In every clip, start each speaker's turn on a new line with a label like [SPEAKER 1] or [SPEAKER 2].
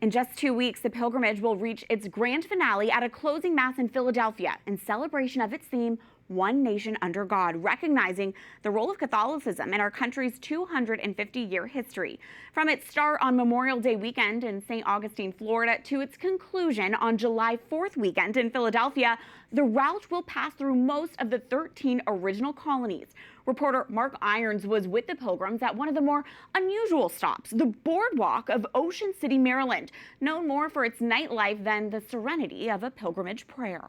[SPEAKER 1] In just 2 weeks, the pilgrimage will reach its grand finale at a closing mass in Philadelphia in celebration of its theme, One Nation Under God, recognizing the role of Catholicism in our country's 250-year history. From its start on Memorial Day weekend in St. Augustine, Florida, to its conclusion on July 4th weekend in Philadelphia, the route will pass through most of the 13 original colonies. Reporter Mark Irons was with the pilgrims at one of the more unusual stops, the Boardwalk of Ocean City, Maryland, known more for its nightlife than the serenity of a pilgrimage prayer.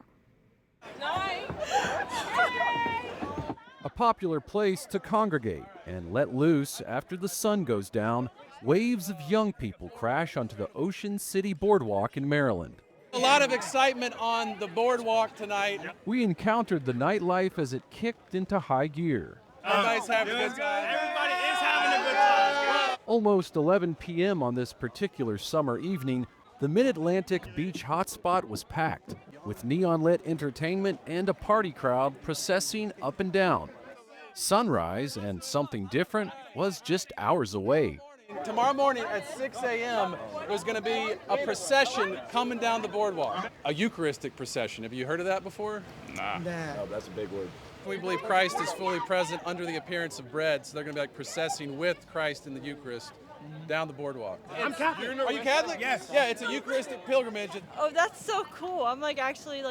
[SPEAKER 2] A popular place to congregate and let loose after the sun goes down, waves of young people crash onto the Ocean City Boardwalk in Maryland.
[SPEAKER 3] A lot of excitement on the boardwalk tonight.
[SPEAKER 2] We encountered the nightlife as it kicked into high gear.
[SPEAKER 3] Everybody's having a good time.
[SPEAKER 4] Everybody is having a good time.
[SPEAKER 2] Almost 11 p.m. on this particular summer evening, the Mid-Atlantic beach hotspot was packed, with neon-lit entertainment and a party crowd processing up and down. Sunrise and something different was just hours away.
[SPEAKER 3] Tomorrow morning at 6 a.m., there's going to be a procession coming down the boardwalk. A Eucharistic procession. Have you heard of that before?
[SPEAKER 4] Nah.
[SPEAKER 3] No, that's a big word. We believe Christ is fully present under the appearance of bread, so they're going to be like processing with Christ in the Eucharist down the boardwalk.
[SPEAKER 4] I'm Catholic.
[SPEAKER 3] Are you Catholic?
[SPEAKER 4] Yes.
[SPEAKER 3] Yeah, it's a Eucharistic pilgrimage.
[SPEAKER 5] Oh, that's so cool. I'm actually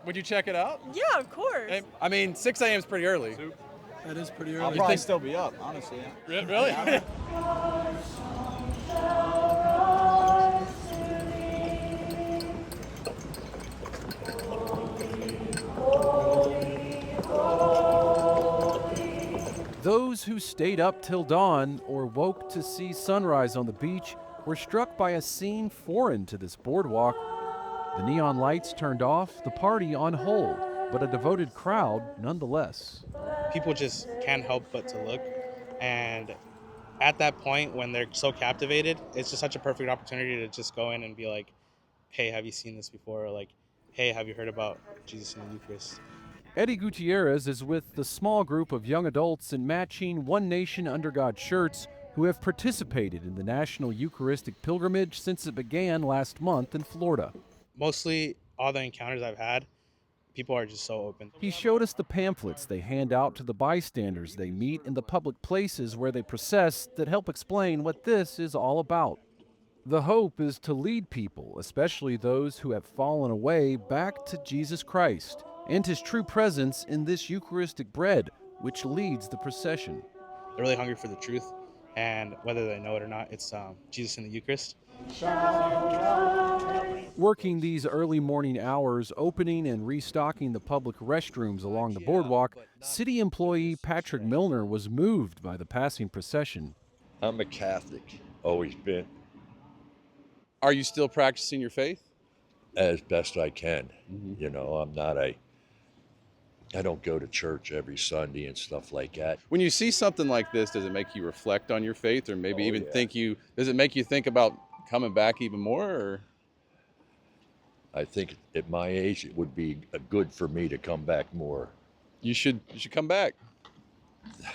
[SPEAKER 3] Would you check it out?
[SPEAKER 5] yeah, of course.
[SPEAKER 3] I mean, 6 a.m. is pretty early.
[SPEAKER 4] That is pretty
[SPEAKER 6] I'll
[SPEAKER 4] early.
[SPEAKER 6] probably still be up, honestly.
[SPEAKER 3] Really?
[SPEAKER 2] Those who stayed up till dawn or woke to see sunrise on the beach were struck by a scene foreign to this boardwalk. The neon lights turned off, the party on hold, but a devoted crowd nonetheless.
[SPEAKER 7] People just can't help but to look, and at that point when they're so captivated, it's just such a perfect opportunity to just go in and be like, hey, have you seen this before? Or like, hey, have you heard about Jesus in the Eucharist?
[SPEAKER 2] Eddie Gutierrez is with the small group of young adults in matching One Nation Under God shirts who have participated in the National Eucharistic Pilgrimage since it began last month in Florida.
[SPEAKER 7] Mostly all the encounters I've had, people are just so open.
[SPEAKER 2] He showed us the pamphlets they hand out to the bystanders they meet in the public places where they process that help explain what this is all about. The hope is to lead people, especially those who have fallen away, back to Jesus Christ and his true presence in this Eucharistic bread, which leads the procession.
[SPEAKER 7] They're really hungry for the truth, and whether they know it or not, it's Jesus in the Eucharist.
[SPEAKER 2] Working these early morning hours, opening and restocking the public restrooms along the boardwalk, city employee Patrick Milner was moved by the passing procession.
[SPEAKER 8] I'm a Catholic, always been,
[SPEAKER 3] Are you still practicing your faith?
[SPEAKER 8] as best I can. You know, I don't go to church every Sunday and stuff like that.
[SPEAKER 3] When you see something like this, does it make you reflect on your faith, or maybe even does it make you think about coming back even more? Or?
[SPEAKER 8] I think at my age, it would be good for me to come back more.
[SPEAKER 3] You should come back.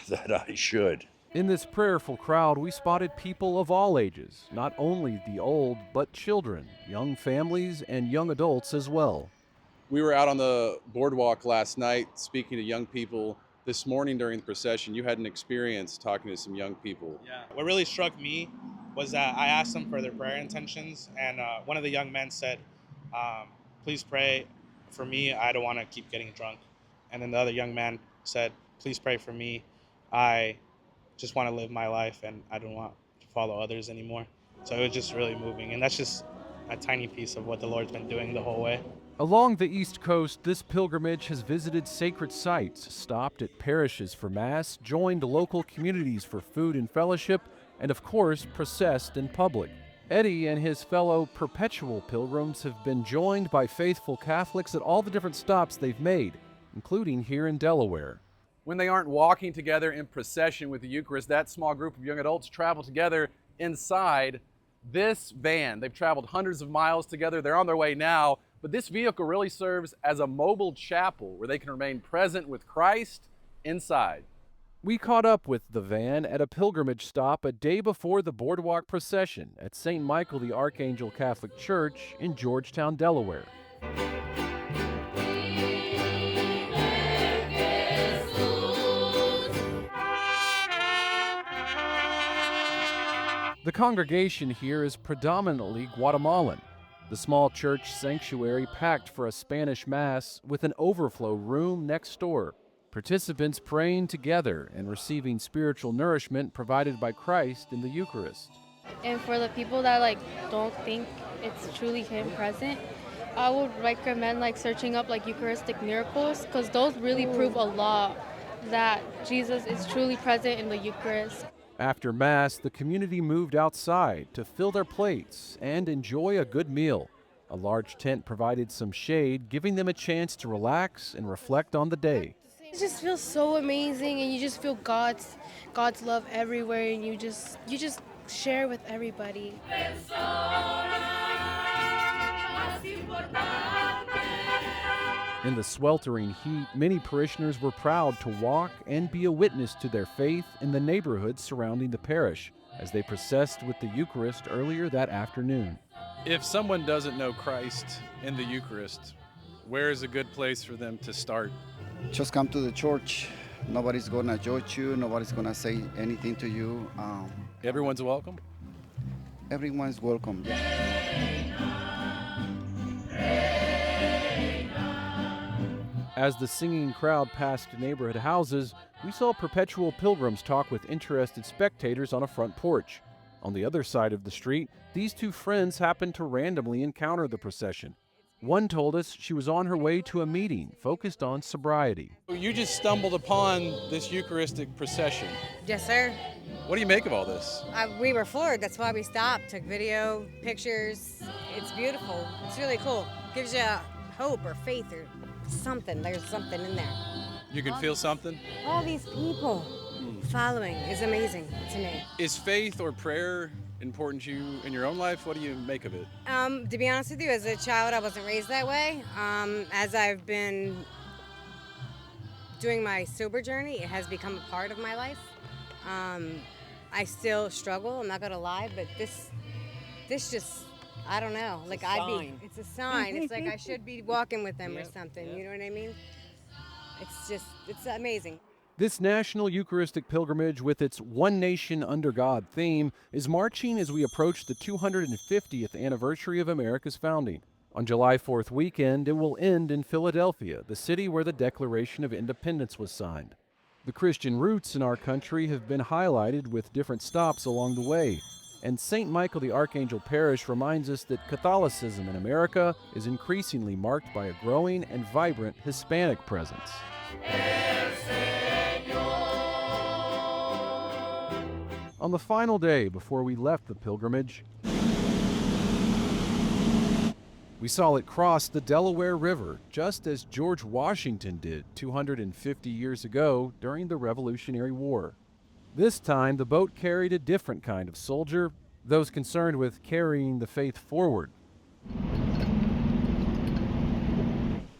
[SPEAKER 8] That I should.
[SPEAKER 2] In this prayerful crowd, we spotted people of all ages, not only the old, but children, young families, and young adults as well.
[SPEAKER 3] We were out on the boardwalk last night speaking to young people. This morning during the procession, you had an experience talking to some young people.
[SPEAKER 7] Yeah. What really struck me was that I asked them for their prayer intentions, and one of the young men said, please pray for me, I don't want to keep getting drunk. And then the other young man said, please pray for me, I just want to live my life and I don't want to follow others anymore. So it was just really moving, and that's just a tiny piece of what the Lord's been doing the whole way.
[SPEAKER 2] Along the East Coast, this pilgrimage has visited sacred sites, stopped at parishes for Mass, joined local communities for food and fellowship, and of course, processed in public. Eddie and his fellow perpetual pilgrims have been joined by faithful Catholics at all the different stops they've made, including here in Delaware.
[SPEAKER 3] When they aren't walking together in procession with the Eucharist, that small group of young adults travel together inside this van. They've traveled hundreds of miles together. They're on their way now, but this vehicle really serves as a mobile chapel where they can remain present with Christ inside.
[SPEAKER 2] We caught up with the van at a pilgrimage stop a day before the boardwalk procession at St. Michael the Archangel Catholic Church in Georgetown, Delaware. The congregation here is predominantly Guatemalan. The small church sanctuary packed for a Spanish Mass with an overflow room next door. Participants praying together and receiving spiritual nourishment provided by Christ in the Eucharist.
[SPEAKER 6] And for the people that don't think it's truly Him present, I would recommend searching up Eucharistic miracles, because those really prove a lot that Jesus is truly present in the Eucharist.
[SPEAKER 2] After Mass, the community moved outside to fill their plates and enjoy a good meal. A large tent provided some shade, giving them a chance to relax and reflect on the day.
[SPEAKER 6] It just feels so amazing, and you just feel God's love everywhere, and you just share with everybody.
[SPEAKER 2] In the sweltering heat, many parishioners were proud to walk and be a witness to their faith in the neighborhoods surrounding the parish as they processed with the Eucharist earlier that afternoon.
[SPEAKER 3] If someone doesn't know Christ in the Eucharist, where is a good place for them to start?
[SPEAKER 9] Just come to the church. Nobody's gonna judge you. Nobody's gonna say anything to you.
[SPEAKER 3] Everyone's welcome?
[SPEAKER 9] Everyone's welcome.
[SPEAKER 2] As the singing crowd passed neighborhood houses, we saw perpetual pilgrims talk with interested spectators on a front porch. On the other side of the street, these two friends happened to randomly encounter the procession. One told us she was on her way to a meeting focused on sobriety.
[SPEAKER 3] You just stumbled upon this Eucharistic procession.
[SPEAKER 10] Yes, sir.
[SPEAKER 3] What do you make of all this?
[SPEAKER 10] We were floored. That's why we stopped, took video, pictures. It's beautiful. It's really cool. Gives you hope or faith or something. There's something in there.
[SPEAKER 3] You can feel something?
[SPEAKER 10] All these people following is amazing to me.
[SPEAKER 3] Is faith or prayer important to you in your own life? What do you make of it?
[SPEAKER 10] To be honest with you, as a child, I wasn't raised that way. As I've been doing my sober journey, it has become a part of my life. I still struggle, I'm not gonna lie, but this just, I don't know. It's a sign. It's like I should be walking with them or something. You know what I mean? It's amazing.
[SPEAKER 2] This National Eucharistic Pilgrimage, with its One Nation Under God theme, is marching as we approach the 250th anniversary of America's founding. On July 4th weekend, it will end in Philadelphia, the city where the Declaration of Independence was signed. The Christian roots in our country have been highlighted with different stops along the way, and St. Michael the Archangel Parish reminds us that Catholicism in America is increasingly marked by a growing and vibrant Hispanic presence. On the final day before we left the pilgrimage, we saw it cross the Delaware River, just as George Washington did 250 years ago during the Revolutionary War. This time, the boat carried a different kind of soldier, those concerned with carrying the faith forward.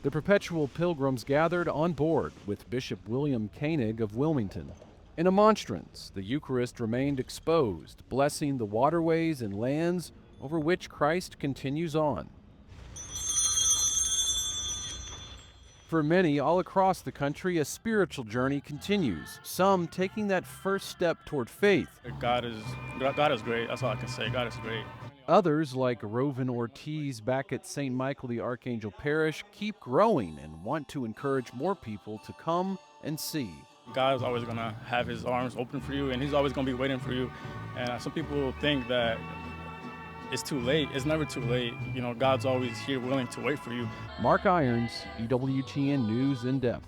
[SPEAKER 2] The perpetual pilgrims gathered on board with Bishop William Koenig of Wilmington. In a monstrance, the Eucharist remained exposed, blessing the waterways and lands over which Christ continues on. For many all across the country, a spiritual journey continues, some taking that first step toward faith.
[SPEAKER 4] God is great. That's all I can say. God is great.
[SPEAKER 2] Others, like Rovin Ortiz back at St. Michael the Archangel Parish, keep growing and want to encourage more people to come and see.
[SPEAKER 4] God is always going to have his arms open for you, and he's always going to be waiting for you. And some people think that it's too late. It's never too late. God's always here willing to wait for you.
[SPEAKER 2] Mark Irons, EWTN News In Depth.